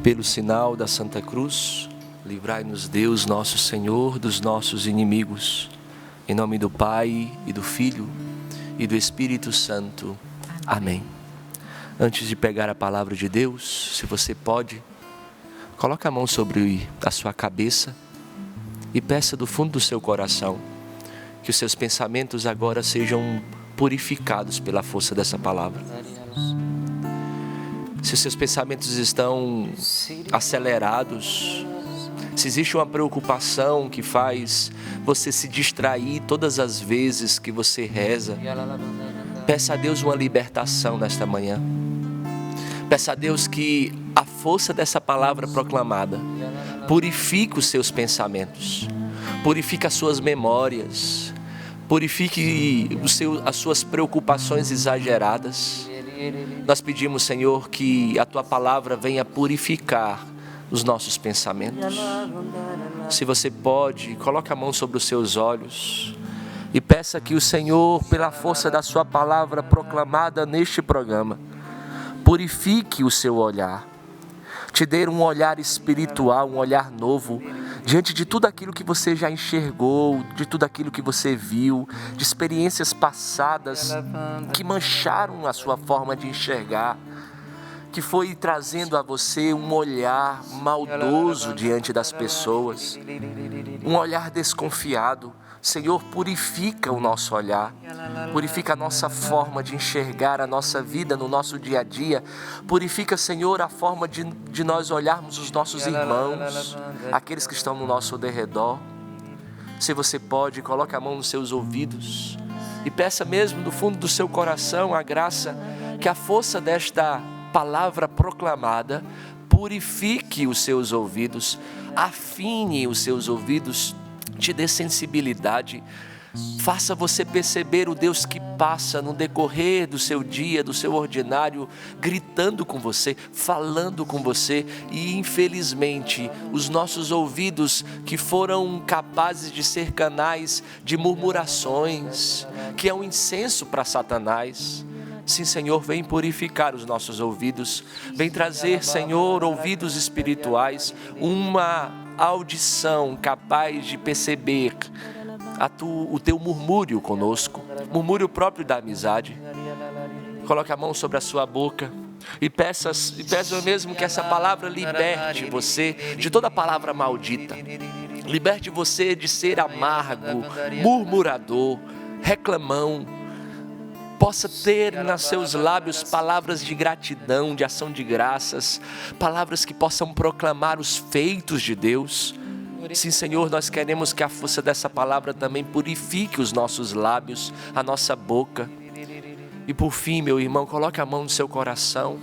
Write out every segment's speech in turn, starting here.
Pelo sinal da Santa Cruz, livrai-nos Deus, nosso Senhor, dos nossos inimigos. Em nome do Pai, e do Filho, e do Espírito Santo. Amém. Antes de pegar a palavra de Deus, se você pode, coloque a mão sobre a sua cabeça e peça do fundo do seu coração que os seus pensamentos agora sejam purificados pela força dessa palavra. Se os seus pensamentos estão acelerados, se existe uma preocupação que faz você se distrair todas as vezes que você reza, peça a Deus uma libertação nesta manhã. Peça a Deus que a força dessa palavra proclamada purifique os seus pensamentos, purifique as suas memórias, purifique as suas preocupações exageradas. Nós pedimos, Senhor, que a Tua palavra venha purificar os nossos pensamentos. Se você pode, coloque a mão sobre os seus olhos e peça que o Senhor, pela força da Sua palavra proclamada neste programa, purifique o seu olhar, te dê um olhar espiritual, um olhar novo, diante de tudo aquilo que você já enxergou, de tudo aquilo que você viu, de experiências passadas que mancharam a sua forma de enxergar, que foi trazendo a você um olhar maldoso diante das pessoas, um olhar desconfiado. Senhor, purifica o nosso olhar, purifica a nossa forma de enxergar a nossa vida no nosso dia a dia, purifica, Senhor, a forma de nós olharmos os nossos irmãos, aqueles que estão no nosso derredor. Se você pode, coloque a mão nos seus ouvidos e peça mesmo do fundo do seu coração a graça que a força desta palavra proclamada purifique os seus ouvidos, afine os seus ouvidos, te dê sensibilidade, faça você perceber o Deus que passa no decorrer do seu dia, do seu ordinário, gritando com você, falando com você. E infelizmente os nossos ouvidos, que foram capazes de ser canais de murmurações, que é um incenso para Satanás, sim, Senhor, vem purificar os nossos ouvidos, vem trazer, Senhor, ouvidos espirituais, uma audição capaz de perceber o teu murmúrio conosco, murmúrio próprio da amizade. Coloque a mão sobre a sua boca e peça mesmo que essa palavra liberte você de toda palavra maldita, liberte você de ser amargo, murmurador, reclamão. Possa ter nos seus lábios palavras de gratidão, de ação de graças, palavras que possam proclamar os feitos de Deus. Sim, Senhor, nós queremos que a força dessa palavra também purifique os nossos lábios, a nossa boca. E por fim, meu irmão, coloque a mão no seu coração.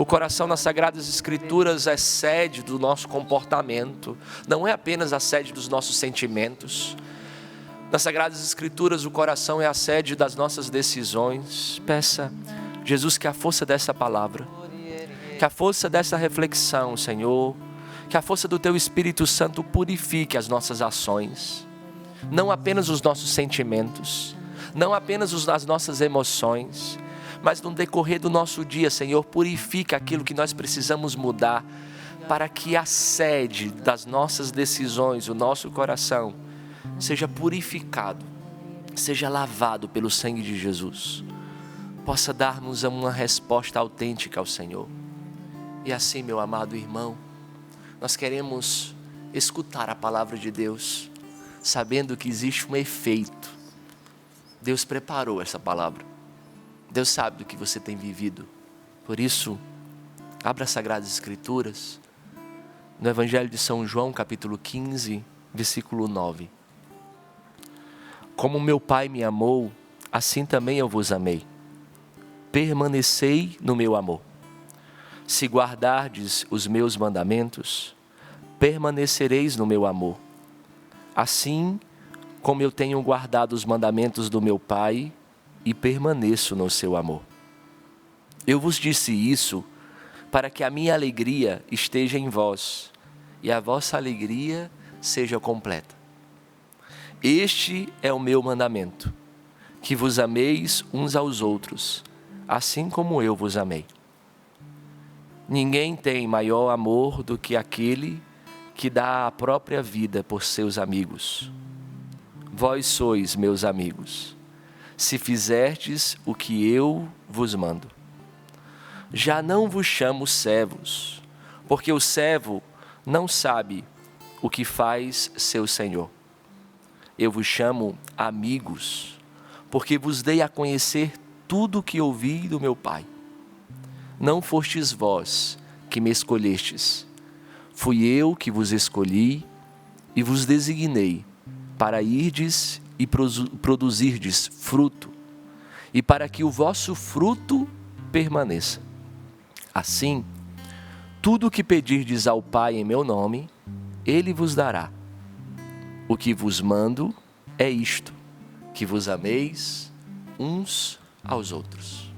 O coração nas Sagradas Escrituras é sede do nosso comportamento, não é apenas a sede dos nossos sentimentos. Nas Sagradas Escrituras, o coração é a sede das nossas decisões. Peça, Jesus, que a força dessa palavra, que a força dessa reflexão, Senhor, que a força do Teu Espírito Santo purifique as nossas ações, não apenas os nossos sentimentos, não apenas as nossas emoções, mas no decorrer do nosso dia, Senhor, purifica aquilo que nós precisamos mudar, para que a sede das nossas decisões, o nosso coração, seja purificado, seja lavado pelo sangue de Jesus, possa dar-nos uma resposta autêntica ao Senhor. E assim, meu amado irmão, nós queremos escutar a palavra de Deus, sabendo que existe um efeito. Deus preparou essa palavra, Deus sabe do que você tem vivido. Por isso, abra as Sagradas Escrituras, no Evangelho de São João, capítulo 15, versículo 9. Como meu Pai me amou, assim também eu vos amei. Permanecei no meu amor. Se guardardes os meus mandamentos, permanecereis no meu amor. Assim como eu tenho guardado os mandamentos do meu Pai e permaneço no seu amor. Eu vos disse isso para que a minha alegria esteja em vós e a vossa alegria seja completa. Este é o meu mandamento, que vos ameis uns aos outros, assim como eu vos amei. Ninguém tem maior amor do que aquele que dá a própria vida por seus amigos. Vós sois meus amigos, se fizerdes o que eu vos mando. Já não vos chamo servos, porque o servo não sabe o que faz seu senhor. Eu vos chamo amigos, porque vos dei a conhecer tudo o que ouvi do meu Pai. Não fostes vós que me escolhestes, fui eu que vos escolhi e vos designei para irdes e produzirdes fruto, e para que o vosso fruto permaneça. Assim, tudo o que pedirdes ao Pai em meu nome, Ele vos dará. O que vos mando é isto, que vos ameis uns aos outros.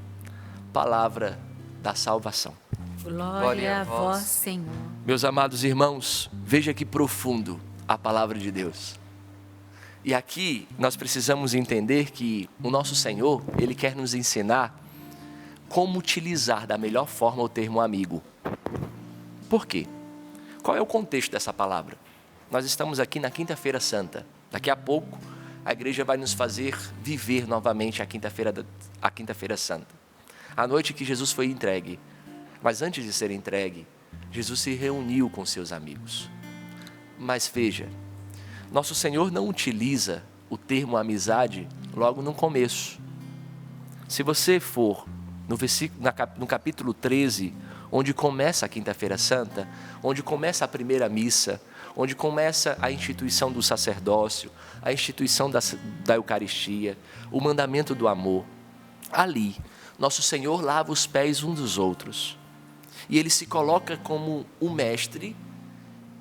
Palavra da salvação. Glória a vós, Senhor. Meus amados irmãos, veja que profundo a palavra de Deus. E aqui nós precisamos entender que o nosso Senhor, Ele quer nos ensinar como utilizar da melhor forma o termo amigo. Por quê? Qual é o contexto dessa palavra? Nós estamos aqui na Quinta-feira Santa. Daqui a pouco, a igreja vai nos fazer viver novamente a Quinta-feira Santa. A noite que Jesus foi entregue. Mas antes de ser entregue, Jesus se reuniu com seus amigos. Mas veja, nosso Senhor não utiliza o termo amizade logo no começo. Se você for no capítulo 13, onde começa a Quinta-feira Santa, onde começa a primeira missa, onde começa a instituição do sacerdócio, a instituição da Eucaristia, o mandamento do amor. Ali, nosso Senhor lava os pés uns dos outros. E Ele se coloca como o mestre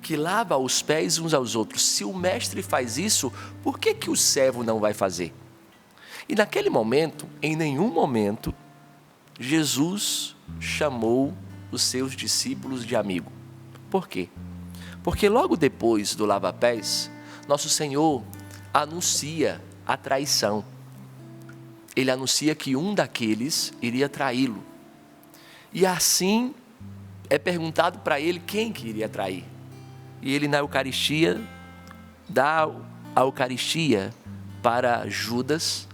que lava os pés uns aos outros. Se o mestre faz isso, por que o servo não vai fazer? E naquele momento, em nenhum momento, Jesus chamou os seus discípulos de amigo. Por quê? Porque logo depois do lava-pés, nosso Senhor anuncia a traição. Ele anuncia que um daqueles iria traí-lo. E assim é perguntado para ele quem que iria trair. E ele na Eucaristia dá a Eucaristia para Judas,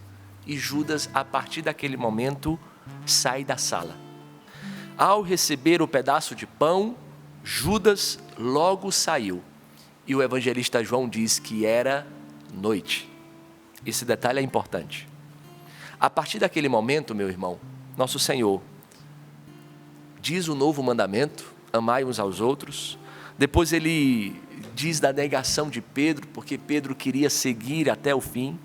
e Judas, a partir daquele momento, sai da sala. Ao receber o pedaço de pão, Judas logo saiu. E o evangelista João diz que era noite. Esse detalhe é importante. A partir daquele momento, meu irmão, nosso Senhor diz o novo mandamento, amai uns aos outros. Depois ele diz da negação de Pedro, porque Pedro queria seguir até o fim.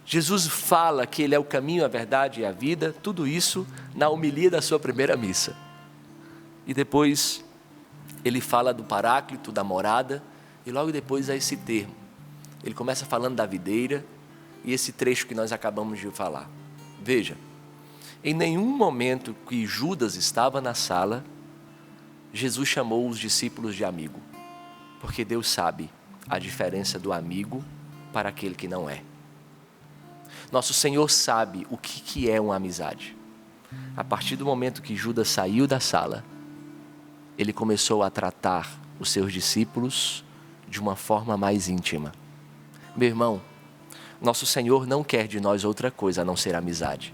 Jesus fala que Ele é o caminho, a verdade e a vida, tudo isso na homilia da sua primeira missa. E depois Ele fala do Paráclito, da morada, e logo depois há esse termo. Ele começa falando da videira, e esse trecho que nós acabamos de falar. Veja, em nenhum momento que Judas estava na sala, Jesus chamou os discípulos de amigo, porque Deus sabe a diferença do amigo para aquele que não é. Nosso Senhor sabe o que é uma amizade. A partir do momento que Judas saiu da sala, Ele começou a tratar os seus discípulos de uma forma mais íntima. Meu irmão, nosso Senhor não quer de nós outra coisa a não ser amizade.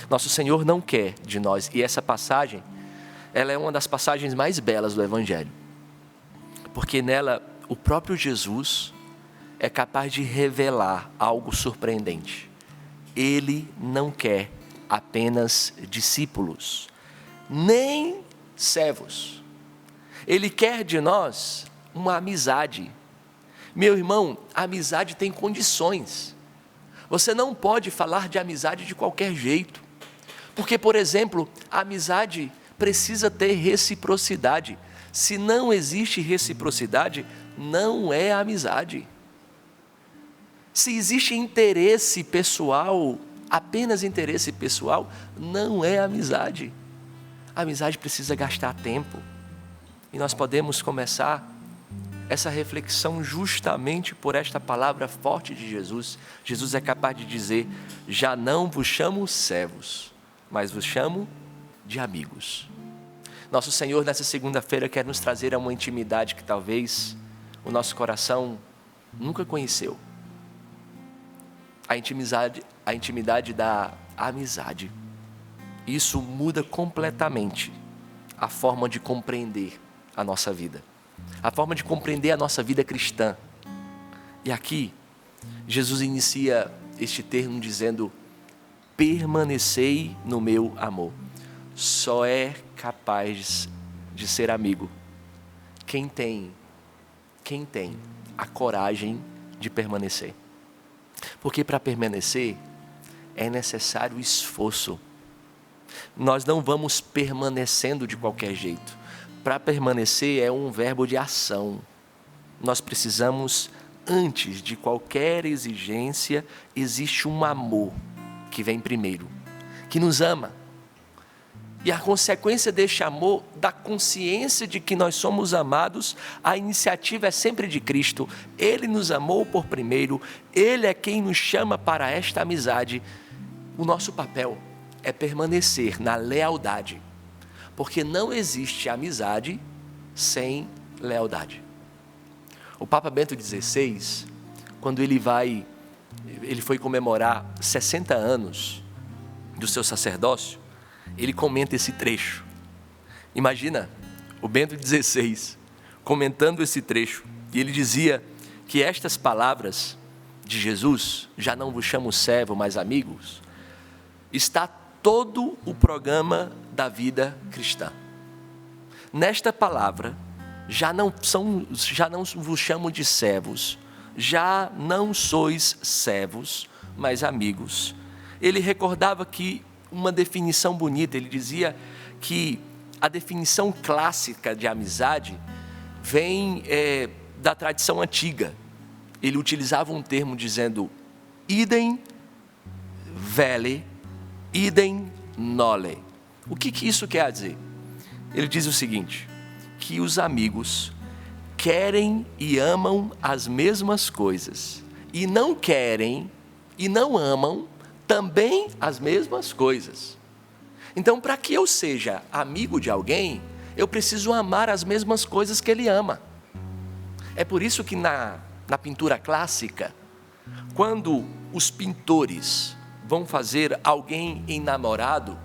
Nosso Senhor não quer de nós, e essa passagem, ela é uma das passagens mais belas do Evangelho, porque nela o próprio Jesus é capaz de revelar algo surpreendente. Ele não quer apenas discípulos, nem servos. Ele quer de nós uma amizade. Meu irmão, a amizade tem condições. Você não pode falar de amizade de qualquer jeito. Porque, por exemplo, a amizade precisa ter reciprocidade. Se não existe reciprocidade, não é amizade. Se existe interesse pessoal, apenas interesse pessoal, não é amizade. A amizade precisa gastar tempo. E nós podemos começar essa reflexão justamente por esta palavra forte de Jesus. Jesus é capaz de dizer: já não vos chamo servos, mas vos chamo de amigos. Nosso Senhor, nessa segunda-feira, quer nos trazer a uma intimidade que talvez o nosso coração nunca conheceu. A intimidade da amizade. Isso muda completamente a forma de compreender a nossa vida, a forma de compreender a nossa vida cristã. E aqui, Jesus inicia este termo dizendo: permanecei no meu amor. Só é capaz de ser amigo quem tem a coragem de permanecer. Porque para permanecer é necessário esforço. Nós não vamos permanecendo de qualquer jeito. Para permanecer é um verbo de ação. Nós precisamos, antes de qualquer exigência, existe um amor que vem primeiro, que nos ama. E a consequência deste amor, da consciência de que nós somos amados, a iniciativa é sempre de Cristo. Ele nos amou por primeiro, Ele é quem nos chama para esta amizade. O nosso papel é permanecer na lealdade, porque não existe amizade sem lealdade. O Papa Bento XVI, quando ele foi comemorar 60 anos do seu sacerdócio, ele comenta esse trecho. Imagina o Bento XVI comentando esse trecho, e ele dizia que estas palavras de Jesus, já não vos chamo servo, mas amigos, está todo o programa da vida cristã. Nesta palavra, já não vos chamo de servos, já não sois servos, mas amigos. Ele recordava que uma definição bonita, ele dizia que a definição clássica de amizade vem da tradição antiga. Ele utilizava um termo dizendo idem vele, idem nole. O que isso quer dizer? Ele diz o seguinte, que os amigos querem e amam as mesmas coisas, e não querem e não amam também as mesmas coisas. Então, para que eu seja amigo de alguém, eu preciso amar as mesmas coisas que ele ama. É por isso que na pintura clássica, quando os pintores vão fazer alguém enamorado,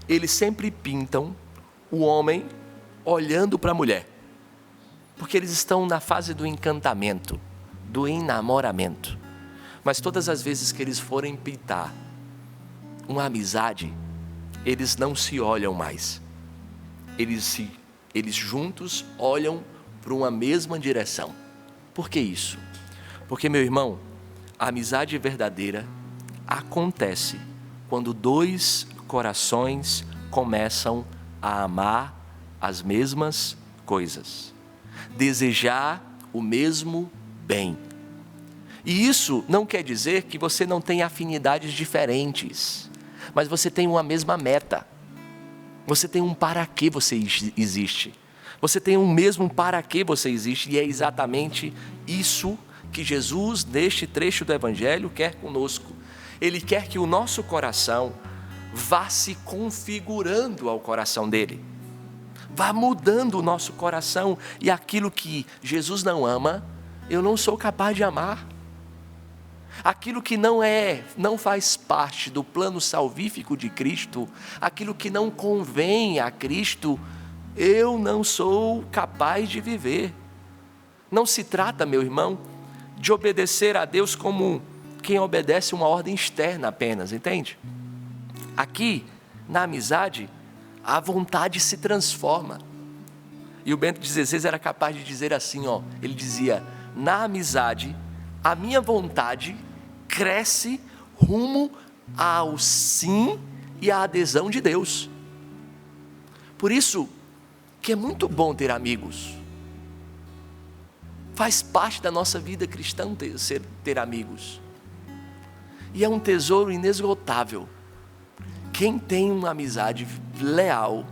eles sempre pintam o homem olhando para a mulher, porque eles estão na fase do encantamento, do enamoramento. Mas todas as vezes que eles forem pintar uma amizade, eles não se olham mais. Eles juntos olham para uma mesma direção. Por que isso? Porque, meu irmão, a amizade verdadeira acontece quando dois corações começam a amar as mesmas coisas, desejar o mesmo bem. E isso não quer dizer que você não tem afinidades diferentes, mas você tem uma mesma meta. Você tem um para que você existe. Você tem um mesmo para que você existe, e é exatamente isso que Jesus, neste trecho do Evangelho, quer conosco. Ele quer que o nosso coração vá se configurando ao coração dele. Vá mudando o nosso coração, e aquilo que Jesus não ama, eu não sou capaz de amar. Aquilo que não faz parte do plano salvífico de Cristo, aquilo que não convém a Cristo, eu não sou capaz de viver. Não se trata, meu irmão, de obedecer a Deus como quem obedece uma ordem externa apenas, entende? Aqui, na amizade, a vontade se transforma. E o Bento XVI era capaz de dizer assim, ele dizia, na amizade, a minha vontade cresce rumo ao sim e à adesão de Deus. Por isso que é muito bom ter amigos. Faz parte da nossa vida cristã ter amigos. E é um tesouro inesgotável. Quem tem uma amizade leal,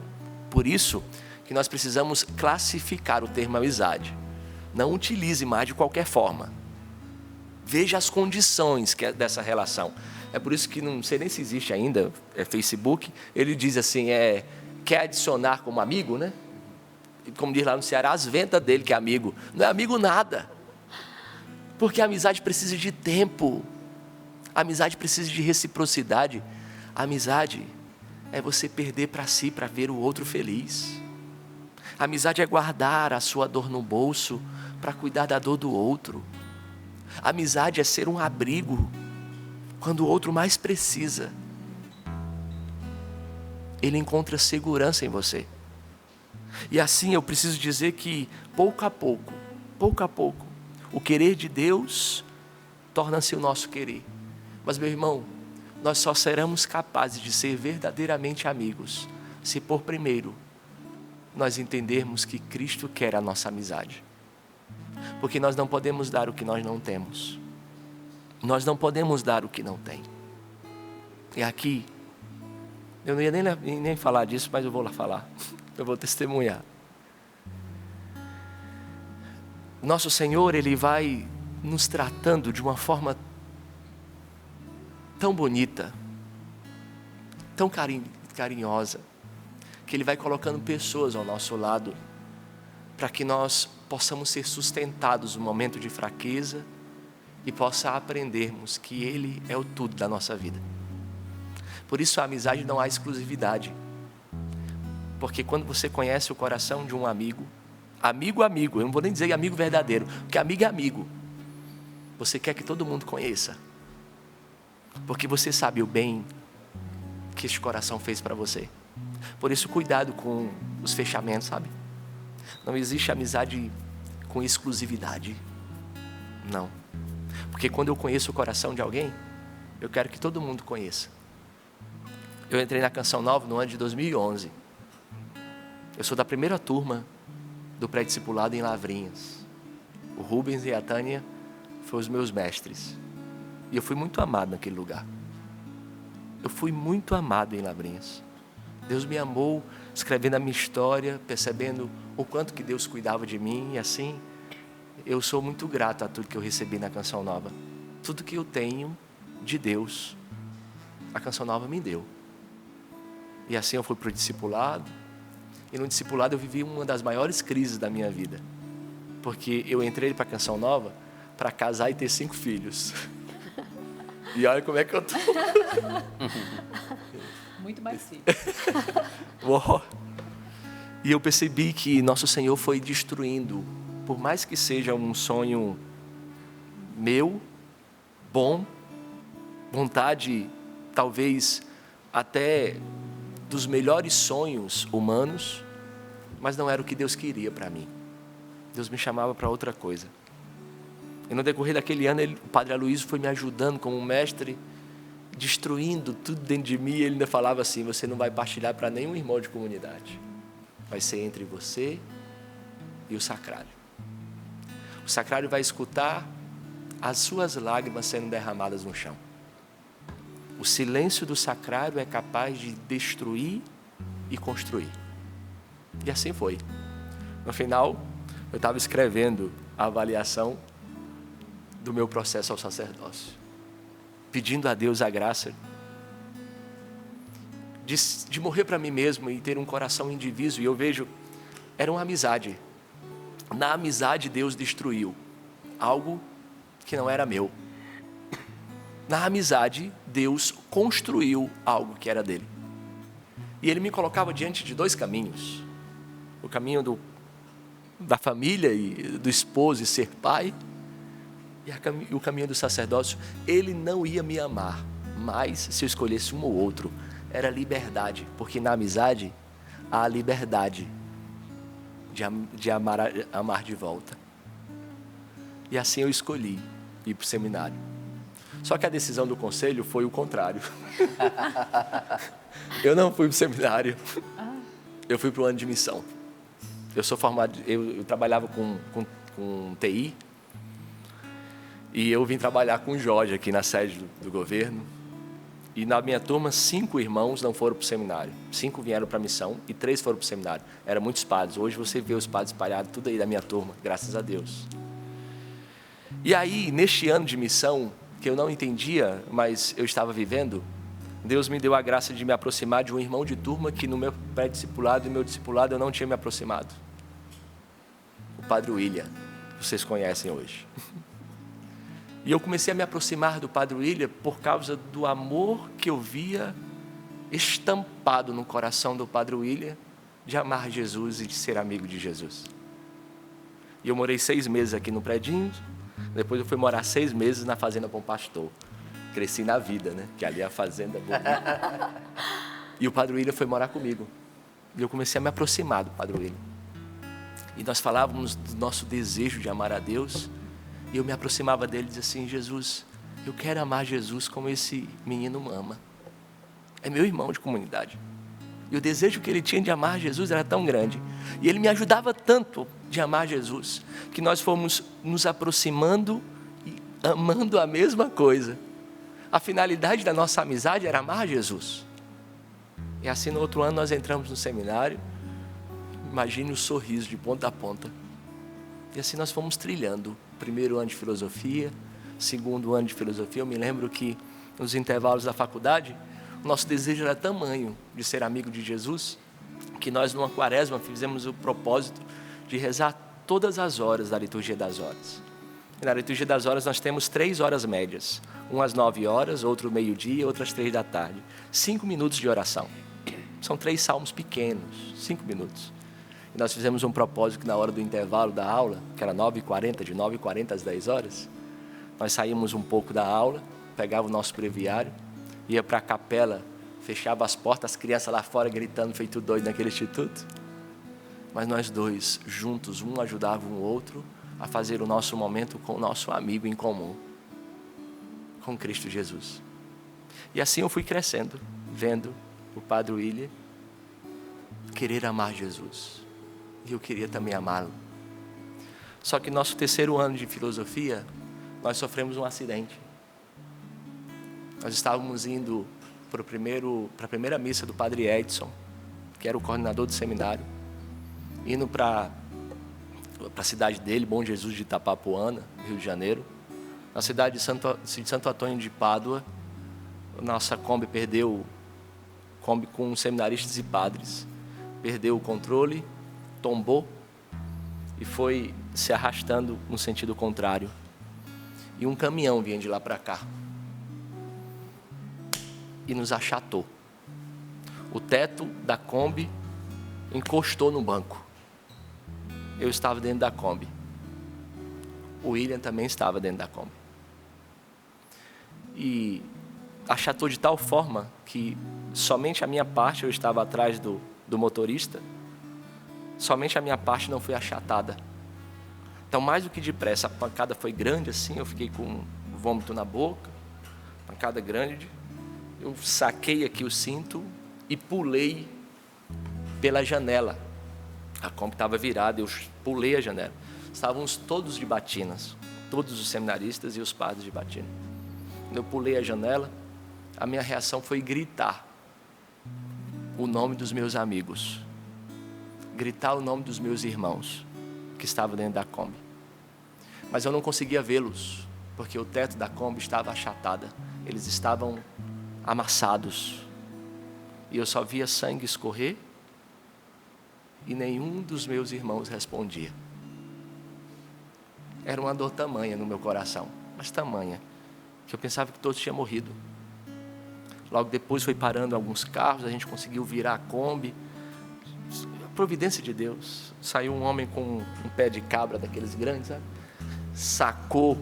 por isso que nós precisamos classificar o termo amizade. Não utilize mais de qualquer forma. Veja as condições dessa relação. É por isso que não sei nem se existe ainda, Facebook, ele diz assim, quer adicionar como amigo, né? Como diz lá no Ceará, as ventas dele que é amigo. Não é amigo nada. Porque a amizade precisa de tempo. A amizade precisa de reciprocidade. A amizade é você perder para si para ver o outro feliz. A amizade é guardar a sua dor no bolso para cuidar da dor do outro. A amizade é ser um abrigo quando o outro mais precisa. Ele encontra segurança em você. E assim eu preciso dizer que pouco a pouco, o querer de Deus torna-se o nosso querer. Mas, meu irmão, nós só seremos capazes de ser verdadeiramente amigos se por primeiro nós entendermos que Cristo quer a nossa amizade. Porque nós não podemos dar o que nós não temos. Nós não podemos dar o que não tem. E aqui, eu não ia nem falar disso, mas eu vou lá falar. Eu vou testemunhar. Nosso Senhor, Ele vai nos tratando de uma forma tão bonita, tão carinhosa, que Ele vai colocando pessoas ao nosso lado, para que nós possamos ser sustentados no momento de fraqueza e possa aprendermos que Ele é o tudo da nossa vida. Por isso a amizade não há exclusividade. Porque quando você conhece o coração de um amigo, eu não vou nem dizer amigo verdadeiro, porque amigo é amigo. Você quer que todo mundo conheça. Porque você sabe o bem que este coração fez para você. Por isso, cuidado com os fechamentos, sabe? Não existe amizade com exclusividade. Não. Porque quando eu conheço o coração de alguém, eu quero que todo mundo conheça. Eu entrei na Canção Nova no ano de 2011. Eu sou da primeira turma do pré-discipulado em Lavrinhas. O Rubens e a Tânia foram os meus mestres. E eu fui muito amado naquele lugar. Eu fui muito amado em Lavrinhas. Deus me amou, escrevendo a minha história, percebendo o quanto que Deus cuidava de mim. E assim, eu sou muito grato a tudo que eu recebi na Canção Nova. Tudo que eu tenho de Deus, a Canção Nova me deu. E assim eu fui para o discipulado. E no discipulado eu vivi uma das maiores crises da minha vida. Porque eu entrei para a Canção Nova para casar e ter 5 filhos. E olha como é que eu tô. Muito mais filhos. E eu percebi que nosso Senhor foi destruindo, por mais que seja um sonho meu, bom, vontade talvez até dos melhores sonhos humanos, mas não era o que Deus queria para mim. Deus me chamava para outra coisa. E no decorrer daquele ano, o Padre Aloysio foi me ajudando como mestre, destruindo tudo dentro de mim. E ele ainda falava assim: você não vai partilhar para nenhum irmão de comunidade. Vai ser entre você e o sacrário. O sacrário vai escutar as suas lágrimas sendo derramadas no chão. O silêncio do sacrário é capaz de destruir e construir. E assim foi. No final, eu estava escrevendo a avaliação do meu processo ao sacerdócio, pedindo a Deus a graça de morrer para mim mesmo e ter um coração indiviso. E eu vejo, era uma amizade. Na amizade, Deus destruiu algo que não era meu. Na amizade, Deus construiu algo que era dele. E ele me colocava diante de 2 caminhos. O caminho da família e do esposo e ser pai. E o caminho do sacerdócio. Ele não ia me amar, mas se eu escolhesse um ou outro, era liberdade. Porque na amizade, há a liberdade de amar de volta. E assim eu escolhi ir para o seminário. Só que a decisão do conselho foi o contrário. Eu não fui para o seminário. Eu fui para o ano de missão. Eu sou formado, eu trabalhava com TI. E eu vim trabalhar com o Jorge aqui na sede do governo. E na minha turma, 5 irmãos não foram para o seminário. 5 vieram para a missão e 3 foram para o seminário. Eram muitos padres. Hoje você vê os padres espalhados tudo aí da minha turma, graças a Deus. E aí, neste ano de missão, que eu não entendia, mas eu estava vivendo, Deus me deu a graça de me aproximar de um irmão de turma que no meu pré-discipulado e meu discipulado eu não tinha me aproximado. O Padre William, que vocês conhecem hoje. E eu comecei a me aproximar do Padre William por causa do amor que eu via estampado no coração do Padre William de amar Jesus e de ser amigo de Jesus. E eu morei 6 meses aqui no Predinho, depois eu fui morar 6 meses na Fazenda Bom Pastor. Cresci na vida, né? Que ali é a fazenda boa. E o Padre William foi morar comigo. E eu comecei a me aproximar do Padre William. E nós falávamos do nosso desejo de amar a Deus. E eu me aproximava dele e dizia assim: Jesus, eu quero amar Jesus como esse menino ama. É meu irmão de comunidade. E o desejo que ele tinha de amar Jesus era tão grande. E ele me ajudava tanto de amar Jesus, que nós fomos nos aproximando e amando a mesma coisa. A finalidade da nossa amizade era amar Jesus. E assim no outro ano nós entramos no seminário. Imagine o sorriso de ponta a ponta. E assim nós fomos trilhando. Primeiro ano de filosofia, segundo ano de filosofia. Eu me lembro que nos intervalos da faculdade, o nosso desejo era tamanho de ser amigo de Jesus, que nós numa quaresma fizemos o propósito de rezar todas as horas da liturgia das horas. E na liturgia das horas nós temos 3 horas médias. Uma às 9 horas, outra ao meio-dia, outra às 3 da tarde. 5 minutos de oração. São 3 salmos pequenos, 5 minutos. E nós fizemos um propósito que na hora do intervalo da aula, que era 9h40, de 9h40 às 10 horas, nós saímos um pouco da aula, pegava o nosso breviário, ia para a capela, fechava as portas, as crianças lá fora gritando, feito doido naquele instituto. Mas nós dois, juntos, um ajudava o outro a fazer o nosso momento com o nosso amigo em comum, com Cristo Jesus. E assim eu fui crescendo, vendo o Padre William querer amar Jesus. E eu queria também amá-lo. Só que no nosso 3º ano de filosofia, nós sofremos um acidente. Nós estávamos indo para a primeira missa do Padre Edson, que era o coordenador do seminário, indo para a cidade dele, Bom Jesus de Itapapuana, Rio de Janeiro. Na cidade de Santo Antônio de Pádua, nossa Kombi com seminaristas e padres, perdeu o controle, tombou e foi se arrastando no sentido contrário. E um caminhão vinha de lá para cá e nos achatou. O teto da Kombi encostou no banco. Eu estava dentro da Kombi. O William também estava dentro da Kombi. E achatou de tal forma que somente a minha parte, eu estava atrás do motorista, somente a minha parte não foi achatada. Então, mais do que depressa, a pancada foi grande assim, eu fiquei com vômito na boca, pancada grande. Eu saquei aqui o cinto e pulei pela janela. A Kombi estava virada, eu pulei a janela. Estávamos todos de batinas, todos os seminaristas e os padres de batina. Quando eu pulei a janela, a minha reação foi gritar o nome dos meus amigos, gritar o nome dos meus irmãos que estavam dentro da Kombi. Mas eu não conseguia vê-los, porque o teto da Kombi estava achatado. Eles estavam amassados. E eu só via sangue escorrer e nenhum dos meus irmãos respondia. Era uma dor tamanha no meu coração, mas tamanha, que eu pensava que todos tinham morrido. Logo depois foi parando alguns carros, a gente conseguiu virar a Kombi. A providência de Deus. Saiu um homem com um pé de cabra daqueles grandes, sabe? Sacou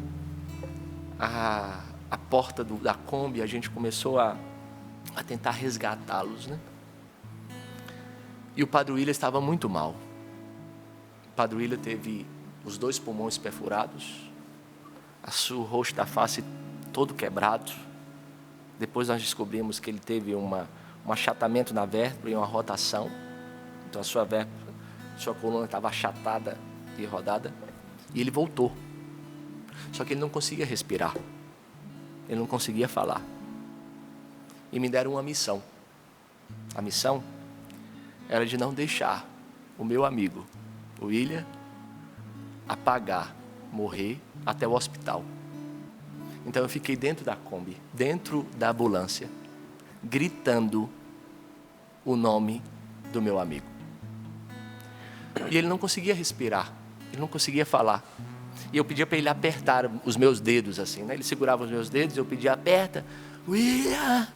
a porta da Kombi, a gente começou a tentar resgatá-los, né? E o Padre William estava muito mal. O Padre William teve os 2 pulmões perfurados, o rosto da face todo quebrado. Depois nós descobrimos que ele teve um achatamento na vértebra e uma rotação. Então a sua coluna estava achatada e rodada. E ele voltou. Só que ele não conseguia respirar. Ele não conseguia falar. E me deram uma missão. A missão era de não deixar o meu amigo, o William, apagar, morrer até o hospital. Então eu fiquei dentro da Kombi, dentro da ambulância, gritando o nome do meu amigo. E ele não conseguia respirar, ele não conseguia falar. E eu pedia para ele apertar os meus dedos assim, né? Ele segurava os meus dedos, eu pedia, aperta, William,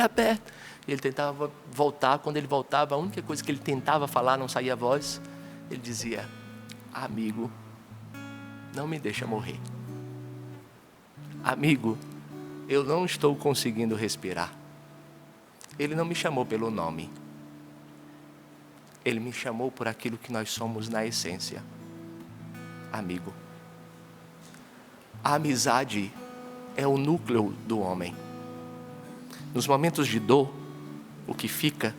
aperta. E ele tentava voltar, quando ele voltava, a única coisa que ele tentava falar, não saía a voz, ele dizia, amigo, não me deixa morrer. Amigo, eu não estou conseguindo respirar. Ele não me chamou pelo nome. Ele me chamou por aquilo que nós somos na essência. Amigo. A amizade é o núcleo do homem. Nos momentos de dor, o que fica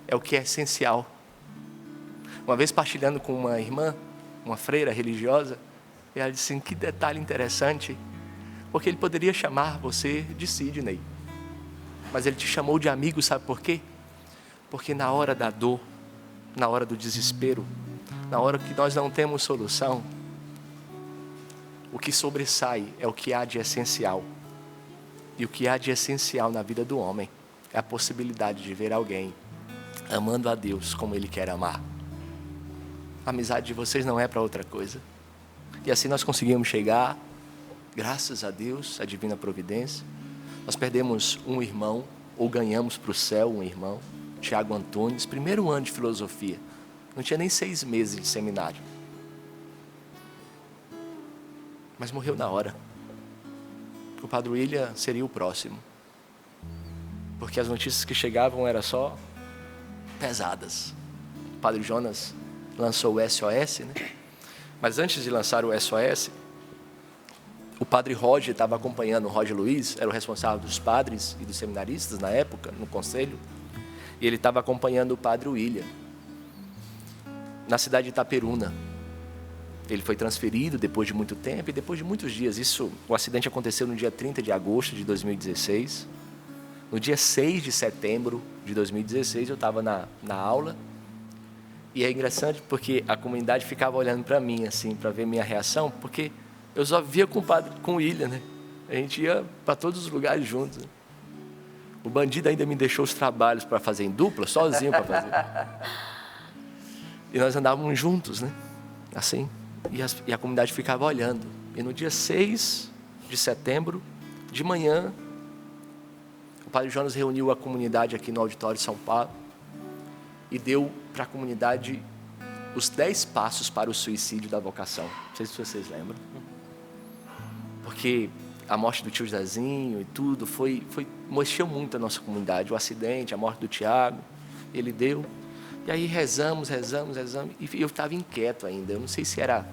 é o que é essencial. Uma vez partilhando com uma irmã, uma freira religiosa, ela disse assim, que detalhe interessante, porque ele poderia chamar você de Sidney, mas ele te chamou de amigo, sabe por quê? Porque na hora da dor, na hora do desespero, na hora que nós não temos solução, o que sobressai é o que há de essencial. E o que há de essencial na vida do homem é a possibilidade de ver alguém amando a Deus como Ele quer amar. A amizade de vocês não é para outra coisa. E assim nós conseguimos chegar, graças a Deus, a divina providência. Nós perdemos um irmão, ou ganhamos para o céu um irmão, Tiago Antunes, primeiro ano de filosofia. Não tinha nem 6 meses de seminário. Mas morreu na hora. O Padre William seria o próximo. Porque as notícias que chegavam eram só pesadas. O Padre Jonas lançou o SOS, né? Mas antes de lançar o SOS, o Padre Roger estava acompanhando, o Roger Luiz, era o responsável dos padres e dos seminaristas na época, no conselho, e ele estava acompanhando o Padre William, na cidade de Itaperuna. Ele foi transferido depois de muito tempo e depois de muitos dias. O acidente aconteceu no dia 30 de agosto de 2016. No dia 6 de setembro de 2016, eu estava na aula. E é engraçante porque a comunidade ficava olhando para mim, assim, para ver minha reação, porque eu só via com o William, né? A gente ia para todos os lugares juntos. Né? O bandido ainda me deixou os trabalhos para fazer em dupla, sozinho para fazer. E nós andávamos juntos, né? Assim. E a comunidade ficava olhando. E no dia 6 de setembro, de manhã, o Padre Jonas reuniu a comunidade aqui no auditório de São Paulo e deu para a comunidade os 10 passos para o suicídio da vocação. Não sei se vocês lembram. Porque a morte do tio Zezinho e tudo mexeu muito a nossa comunidade. O acidente, a morte do Tiago, ele deu. E aí rezamos, e eu estava inquieto ainda. Eu não sei se era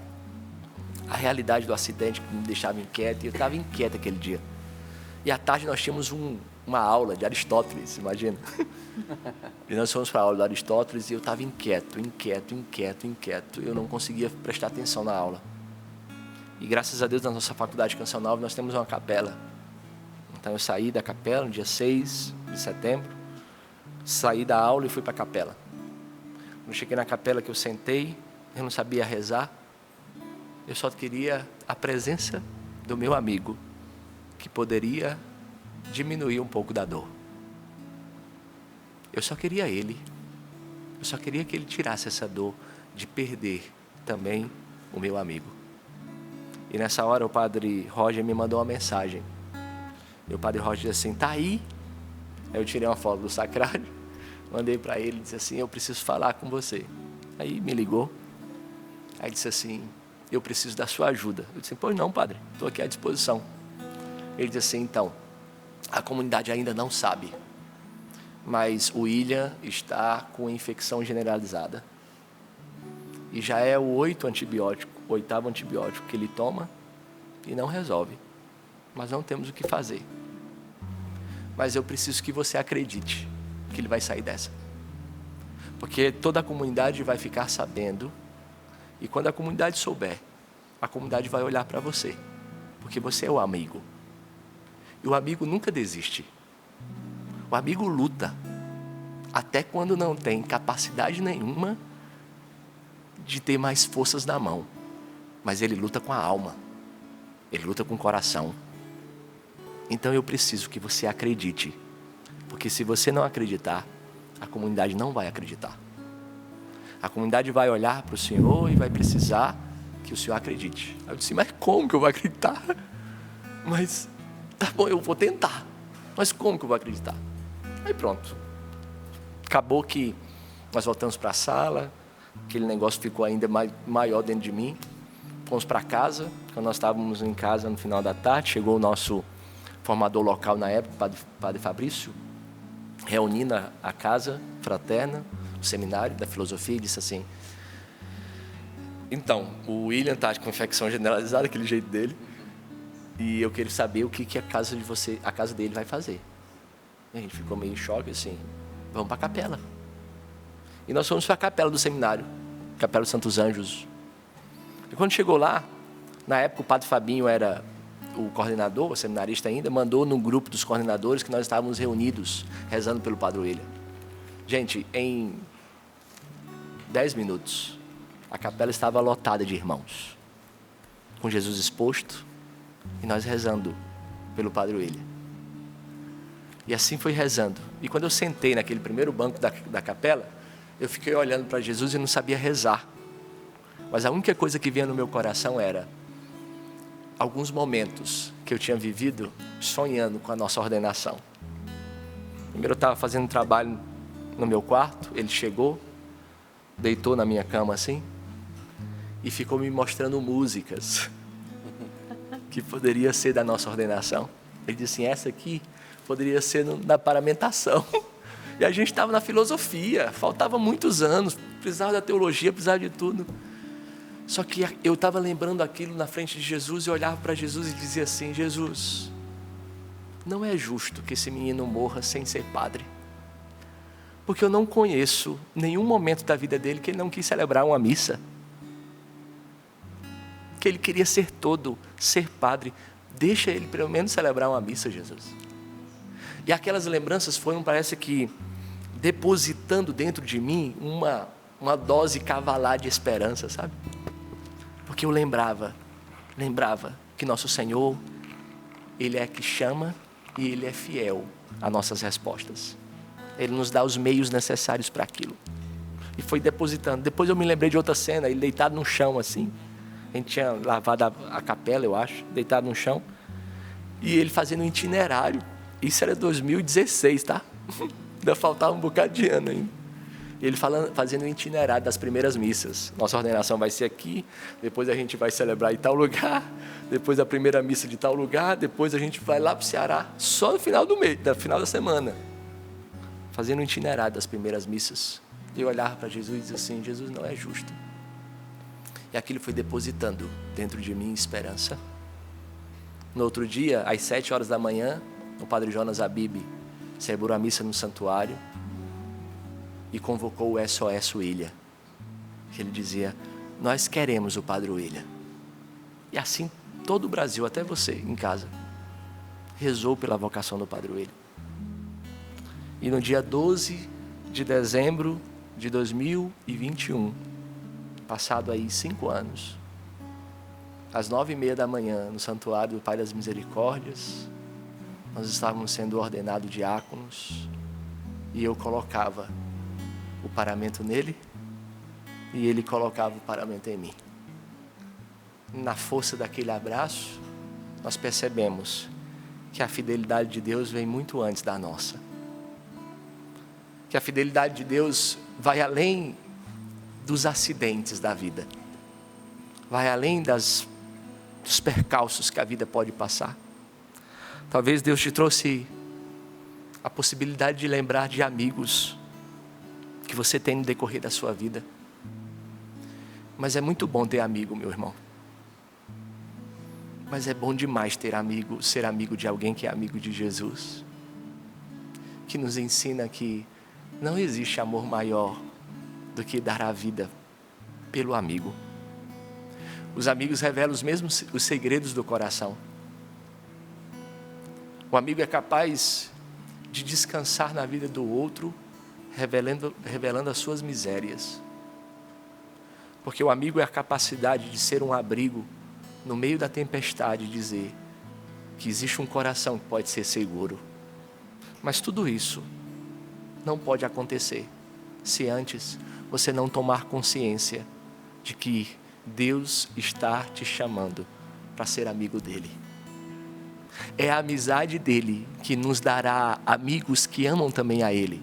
a realidade do acidente que me deixava inquieto, e eu estava inquieto aquele dia. E à tarde nós tínhamos uma aula de Aristóteles, imagina. E nós fomos para a aula de Aristóteles e eu estava inquieto. Eu não conseguia prestar atenção na aula. E graças a Deus, na nossa faculdade de Canção Nova, nós temos uma capela. Então eu saí da capela no dia 6 de setembro, saí da aula e fui para a capela. Quando cheguei na capela que eu sentei, eu não sabia rezar. Eu só queria a presença do meu amigo, que poderia diminuir um pouco da dor. Eu só queria ele. Eu só queria que ele tirasse essa dor de perder também o meu amigo. E nessa hora o Padre Roger me mandou uma mensagem. E o Padre Roger disse assim, tá aí? Aí eu tirei uma foto do sacrário, mandei para ele e disse assim, eu preciso falar com você. Aí me ligou. Aí disse assim, eu preciso da sua ajuda. Eu disse, pois não, padre, estou aqui à disposição. Ele disse assim, então, a comunidade ainda não sabe, mas o William está com infecção generalizada. E já é o 8º antibiótico que ele toma e não resolve. Mas não temos o que fazer. Mas eu preciso que você acredite que ele vai sair dessa. Porque toda a comunidade vai ficar sabendo. E quando a comunidade souber, a comunidade vai olhar para você. Porque você é o amigo. E o amigo nunca desiste. O amigo luta. Até quando não tem capacidade nenhuma de ter mais forças na mão. Mas ele luta com a alma. Ele luta com o coração. Então eu preciso que você acredite. Porque se você não acreditar, a comunidade não vai acreditar. A comunidade vai olhar para o Senhor e vai precisar que o Senhor acredite. Aí eu disse, mas como que eu vou acreditar? Mas, tá bom, eu vou tentar. Mas como que eu vou acreditar? Aí pronto. Acabou que nós voltamos para a sala, aquele negócio ficou ainda maior dentro de mim. Fomos para casa, quando nós estávamos em casa no final da tarde, chegou o nosso formador local na época, o Padre Fabrício, reunindo a casa fraterna, o seminário da filosofia, e disse assim, então, o William está com infecção generalizada, aquele jeito dele, e eu quero saber o que a casa dele vai fazer. E a gente ficou meio em choque, assim, vamos para a capela. E nós fomos para a capela do seminário, Capela dos Santos Anjos. E quando chegou lá, na época o Padre Fabinho era o coordenador, o seminarista ainda, mandou no grupo dos coordenadores que nós estávamos reunidos, rezando pelo Padre William. Gente, em 10 minutos, a capela estava lotada de irmãos, com Jesus exposto, e nós rezando pelo Padre William. E assim foi rezando. E quando eu sentei naquele primeiro banco da capela, eu fiquei olhando para Jesus e não sabia rezar. Mas a única coisa que vinha no meu coração era alguns momentos que eu tinha vivido sonhando com a nossa ordenação. Primeiro eu estava fazendo um trabalho no meu quarto, ele chegou, deitou na minha cama assim, e ficou me mostrando músicas que poderia ser da nossa ordenação. Ele disse assim, essa aqui poderia ser na paramentação. E a gente estava na filosofia, faltava muitos anos, precisava da teologia, precisava de tudo. Só que eu estava lembrando aquilo na frente de Jesus e olhava para Jesus e dizia assim, Jesus, não é justo que esse menino morra sem ser padre. Porque eu não conheço nenhum momento da vida dele que ele não quis celebrar uma missa. Que ele queria ser todo, ser padre. Deixa ele pelo menos celebrar uma missa, Jesus. E aquelas lembranças foram, parece que, depositando dentro de mim uma dose cavalar de esperança, sabe? Porque eu lembrava que nosso Senhor, Ele é que chama e Ele é fiel às nossas respostas. Ele nos dá os meios necessários para aquilo. E foi depositando. Depois eu me lembrei de outra cena, ele deitado no chão assim. A gente tinha lavado a capela, eu acho, deitado no chão. E ele fazendo um itinerário. Isso era 2016, tá? Ainda faltava um bocado de ano ainda. Ele fazendo um itinerário das primeiras missas. Nossa ordenação vai ser aqui, depois a gente vai celebrar em tal lugar, depois a primeira missa de tal lugar, depois a gente vai lá para o Ceará, só no final do mês, no final da semana. Fazendo um itinerário das primeiras missas. Eu olhava para Jesus e dizia assim, Jesus não é justo. E aquilo foi depositando dentro de mim esperança. No outro dia, às 7 horas da manhã, o Padre Jonas Abib celebrou a missa no santuário e convocou o SOS William. Ele dizia, nós queremos o Padre William. E assim todo o Brasil, até você em casa, rezou pela vocação do Padre William. E no dia 12 de dezembro de 2021, passado aí 5 anos, às 9h30 da manhã, no santuário do Pai das Misericórdias, nós estávamos sendo ordenados diáconos, e eu colocava o paramento nele, e ele colocava o paramento em mim. Na força daquele abraço, nós percebemos que a fidelidade de Deus vem muito antes da nossa. Que a fidelidade de Deus vai além dos acidentes da vida. Vai além dos percalços que a vida pode passar. Talvez Deus te trouxe a possibilidade de lembrar de amigos que você tem no decorrer da sua vida. Mas é muito bom ter amigo, meu irmão. Mas é bom demais ter amigo, ser amigo de alguém que é amigo de Jesus. Que nos ensina que não existe amor maior do que dar a vida pelo amigo. Os amigos revelam os segredos do coração. O amigo é capaz de descansar na vida do outro, revelando as suas misérias. Porque o amigo é a capacidade de ser um abrigo no meio da tempestade e dizer que existe um coração que pode ser seguro. Mas tudo isso não pode acontecer se antes você não tomar consciência de que Deus está te chamando para ser amigo dele. É a amizade dele que nos dará amigos que amam também a ele.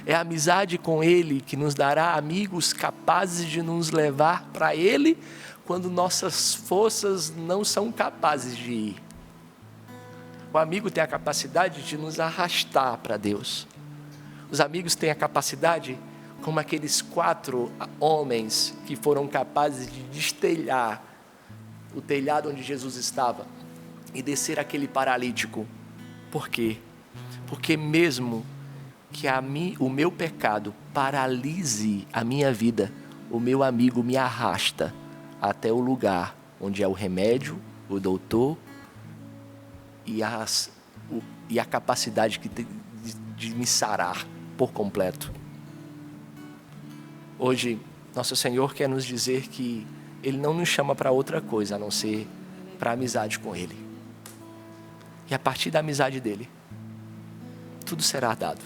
É a amizade com ele que nos dará amigos capazes de nos levar para ele quando nossas forças não são capazes de ir. O amigo tem a capacidade de nos arrastar para Deus. Os amigos têm a capacidade, como aqueles 4 homens que foram capazes de destelhar o telhado onde Jesus estava e descer aquele paralítico. Por quê? Porque mesmo que o meu pecado paralise a minha vida, o meu amigo me arrasta até o lugar onde é o remédio, o doutor e a capacidade de me sarar por completo. Hoje, nosso Senhor quer nos dizer que Ele não nos chama para outra coisa a não ser para a amizade com Ele. E a partir da amizade dEle, tudo será dado.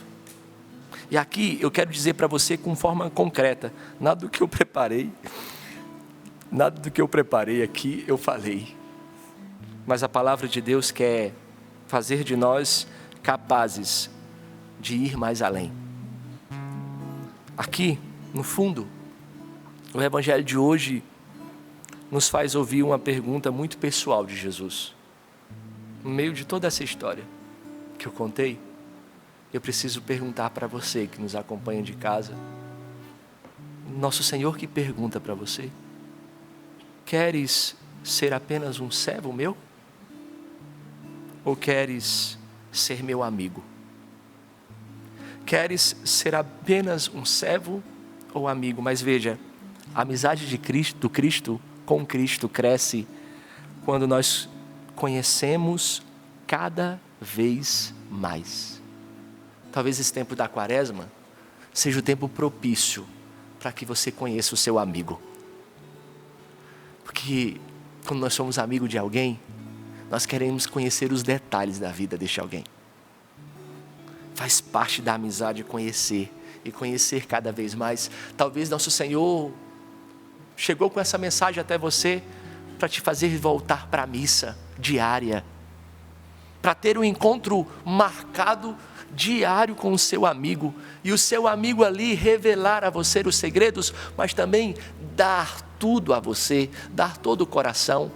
E aqui eu quero dizer para você com forma concreta, nada do que eu preparei aqui eu falei. Mas a palavra de Deus quer fazer de nós capazes de ir mais além. Aqui, no fundo, o Evangelho de hoje nos faz ouvir uma pergunta muito pessoal de Jesus. No meio de toda essa história que eu contei, eu preciso perguntar para você que nos acompanha de casa. Nosso Senhor que pergunta para você: queres ser apenas um servo meu? Ou queres ser meu amigo? Queres ser apenas um servo ou amigo? Mas veja, a amizade do Cristo com Cristo cresce quando nós conhecemos cada vez mais. Talvez esse tempo da quaresma seja o tempo propício para que você conheça o seu amigo. Porque quando nós somos amigos de alguém, nós queremos conhecer os detalhes da vida deste alguém. Faz parte da amizade conhecer e conhecer cada vez mais. Talvez nosso Senhor chegou com essa mensagem até você para te fazer voltar para a missa diária, para ter um encontro marcado diário com o seu amigo, e o seu amigo ali revelar a você os segredos, mas também dar tudo a você, dar todo o coração.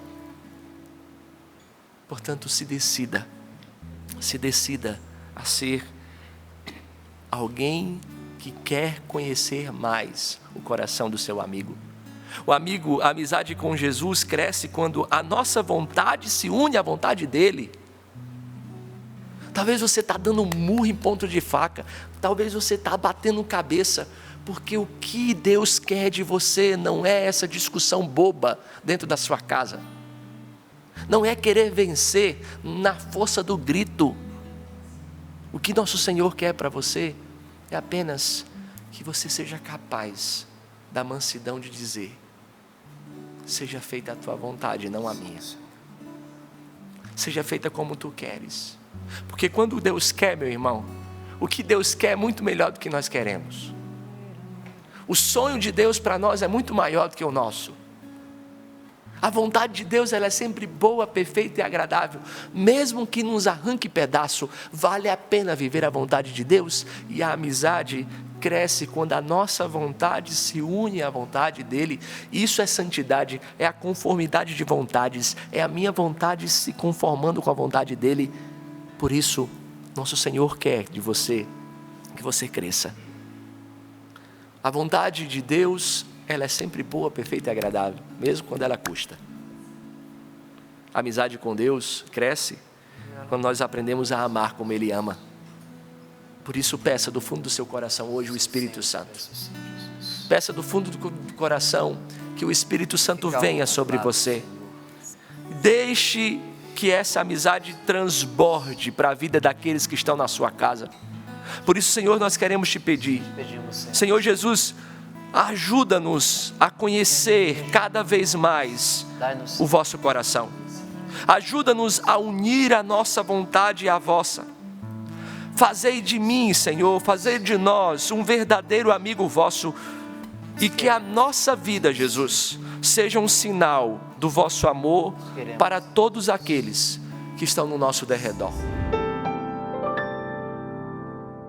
Portanto, se decida a ser alguém que quer conhecer mais o coração do seu amigo. A amizade com Jesus cresce quando a nossa vontade se une à vontade dele. Talvez você está dando um murro em ponto de faca, talvez você está batendo cabeça, porque o que Deus quer de você não é essa discussão boba dentro da sua casa. Não é querer vencer na força do grito. O que nosso Senhor quer para você é apenas que você seja capaz da mansidão de dizer: seja feita a tua vontade, não a minha. Seja feita como tu queres. Porque quando Deus quer, meu irmão, o que Deus quer é muito melhor do que nós queremos. O sonho de Deus para nós é muito maior do que o nosso. A vontade de Deus, ela é sempre boa, perfeita e agradável. Mesmo que nos arranque pedaço, vale a pena viver a vontade de Deus. E a amizade cresce quando a nossa vontade se une à vontade dEle. Isso é santidade, é a conformidade de vontades, é a minha vontade se conformando com a vontade dEle. Por isso, nosso Senhor quer de você que você cresça. A vontade de Deus, ela é sempre boa, perfeita e agradável, mesmo quando ela custa. A amizade com Deus cresce quando nós aprendemos a amar como Ele ama. Por isso, peça do fundo do seu coração hoje o Espírito Santo. Peça do fundo do coração que o Espírito Santo venha sobre você. Deixe que essa amizade transborde para a vida daqueles que estão na sua casa. Por isso, Senhor, nós queremos te pedir, Senhor Jesus, ajuda-nos a conhecer cada vez mais o vosso coração. Ajuda-nos a unir a nossa vontade à vossa. Fazei de mim, Senhor, fazei de nós um verdadeiro amigo vosso, e que a nossa vida, Jesus, seja um sinal do vosso amor para todos aqueles que estão no nosso derredor.